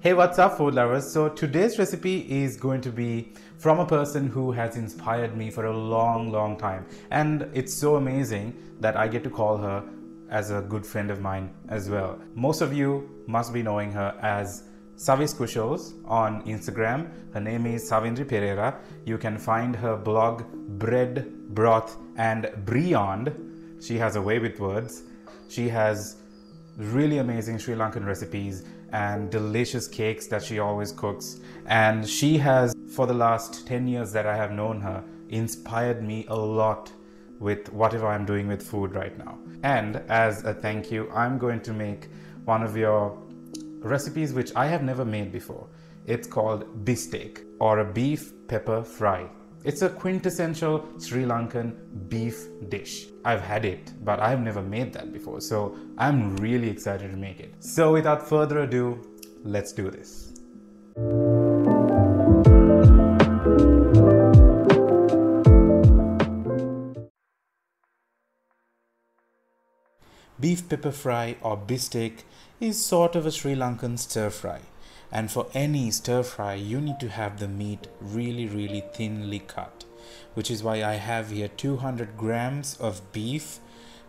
Hey, what's up food lovers? So today's recipe is going to be from a person who has inspired me for a long time, and it's so amazing that I get to call her as a good friend of mine as well. Most of you must be knowing her as Savi's Kushos on Instagram. Her name is Savindri Pereira. You can find her blog Bread, Broth and Beyond. She has a way with words. She has really amazing Sri Lankan recipes and delicious cakes that she always cooks. And she has, for the last 10 years that I have known her, inspired me a lot with whatever I'm doing with food right now. And as a thank you, I'm going to make one of your recipes which I have never made before. It's called BISTAKE, or a beef pepper fry. It's a quintessential Sri Lankan beef dish. I've had it, but I've never made that before, so I'm really excited to make it. So without further ado, let's do this. Beef pepper fry or BISTAKE is sort of a Sri Lankan stir fry. And for any stir fry, you need to have the meat really thinly cut, which is why I have here 200 grams of beef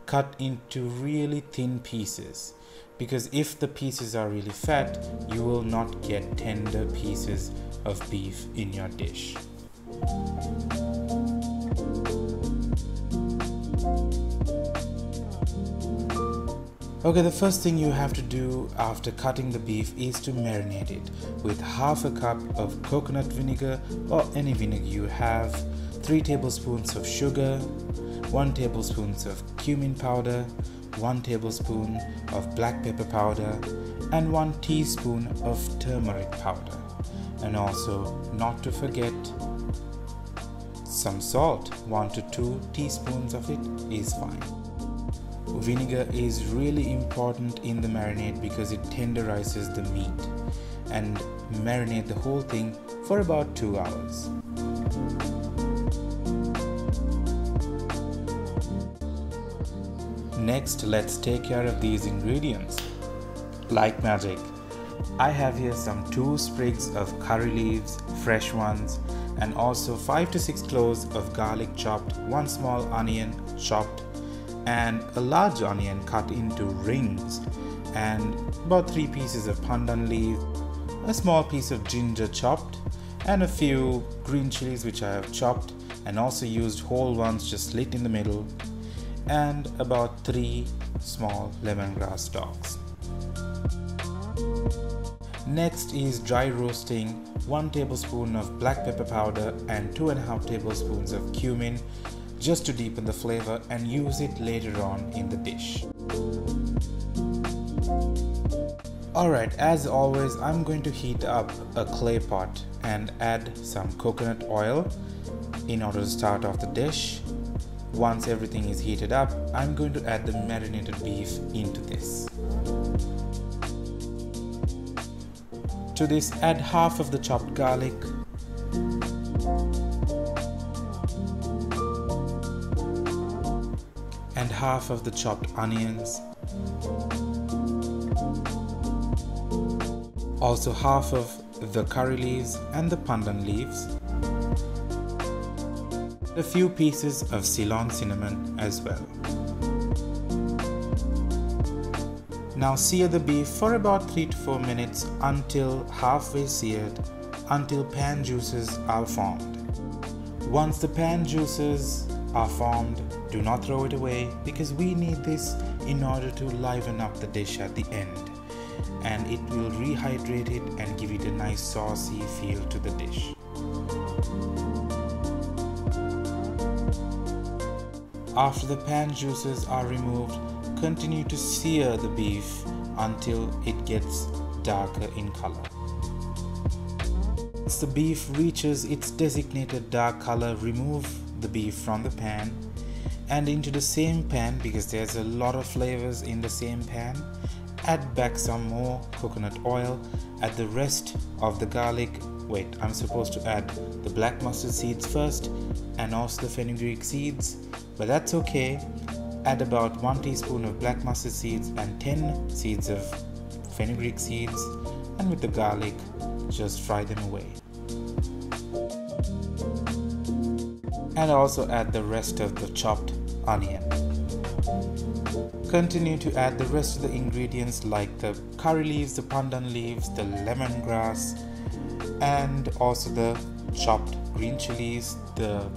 cut into really thin pieces, because if the pieces are really fat, you will not get tender pieces of beef in your dish. Okay, the first thing you have to do after cutting the beef is to marinate it with half a cup of coconut vinegar or any vinegar you have, 3 tablespoons of sugar, 1 tablespoon of cumin powder, 1 tablespoon of black pepper powder, and 1 teaspoon of turmeric powder. And also, not to forget, some salt. 1 to 2 teaspoons of it is fine. Vinegar is really important in the marinade because it tenderizes the meat, and marinate the whole thing for about 2 hours. Next, let's take care of these ingredients. Like magic, I have here some 2 sprigs of curry leaves, fresh ones, and also 5 to 6 cloves of garlic chopped, 1 small onion chopped, and a large onion cut into rings, and about 3 pieces of pandan leaf, a small piece of ginger chopped, and a few green chilies which I have chopped and also used whole ones just slit in the middle, and about 3 small lemongrass stalks. Next is dry roasting 1 tablespoon of black pepper powder and 2.5 tablespoons of cumin, just to deepen the flavor and use it later on in the dish. Alright, as always, I'm going to heat up a clay pot and add some coconut oil in order to start off the dish. Once everything is heated up, I'm going to add the marinated beef into this. To this, add half of the chopped garlic, and half of the chopped onions, also half of the curry leaves and the pandan leaves, a few pieces of Ceylon cinnamon as well. Now sear the beef for about 3 to 4 minutes until halfway seared, until pan juices are formed. Once the pan juices are formed, do not throw it away, because we need this in order to liven up the dish at the end, and it will rehydrate it and give it a nice saucy feel to the dish. After the pan juices are removed, continue to sear the beef until it gets darker in color. Once the beef reaches its designated dark color, remove the beef from the pan, and into the same pan, because there's a lot of flavors in the same pan, add back some more coconut oil, add the rest of the garlic. Wait, I'm supposed to add the black mustard seeds first and also the fenugreek seeds, but that's okay. Add about 1 teaspoon of black mustard seeds and 10 seeds of fenugreek seeds, and with the garlic, just fry them away. And also add the rest of the chopped onion. Continue to add the rest of the ingredients like the curry leaves, the pandan leaves, the lemongrass, and also the chopped green chilies, the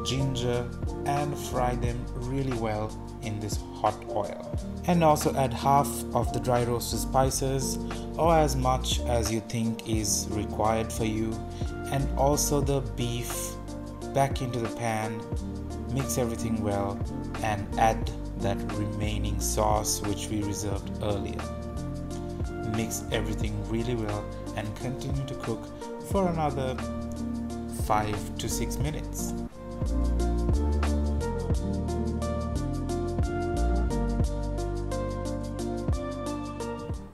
ginger, and fry them really well in this hot oil. And also add half of the dry roasted spices, or as much as you think is required for you, and also the beef back into the pan. Mix everything well and add that remaining sauce which we reserved earlier. Mix everything really well and continue to cook for another 5 to 6 minutes.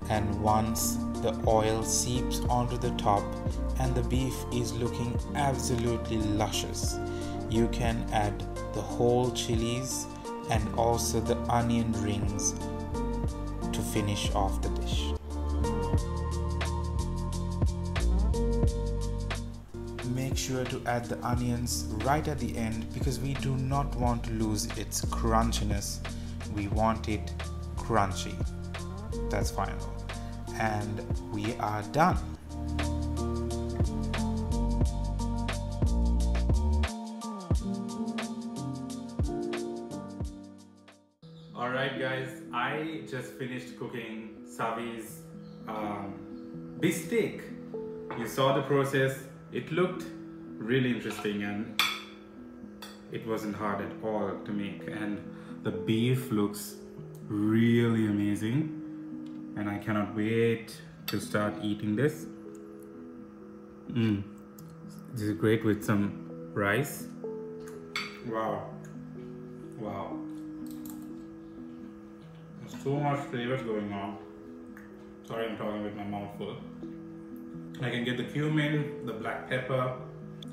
And once the oil seeps onto the top and the beef is looking absolutely luscious, you can add the whole chilies and also the onion rings to finish off the dish. Make sure to add the onions right at the end because we do not want to lose its crunchiness. We want it crunchy. That's final. And we are done. Alright guys, I just finished cooking Savi's BISTAKE. You saw the process. It looked really interesting and it wasn't hard at all to make, and the beef looks really amazing and I cannot wait to start eating this. This is great with some rice. Wow. There's so much flavors going on. Sorry, I'm talking with my mouth full. I can get the cumin, the black pepper.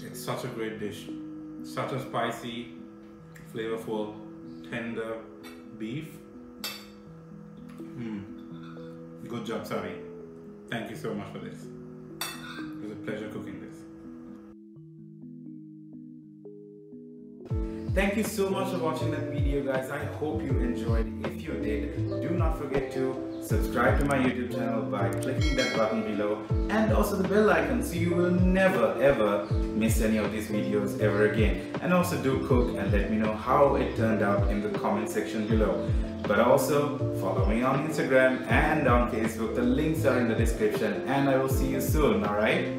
It's such a great dish. Such a spicy, flavorful, tender beef. Good job, Savi. Thank you so much for this. It was a pleasure cooking this. Thank you so much for watching that video, guys. I hope you enjoyed. If you did, do not forget to subscribe to my YouTube channel by clicking that button below and also the bell icon so you will never ever miss any of these videos ever again. And also do cook and let me know how it turned out in the comment section below. But also follow me on Instagram and on Facebook. The links are in the description and I will see you soon, alright?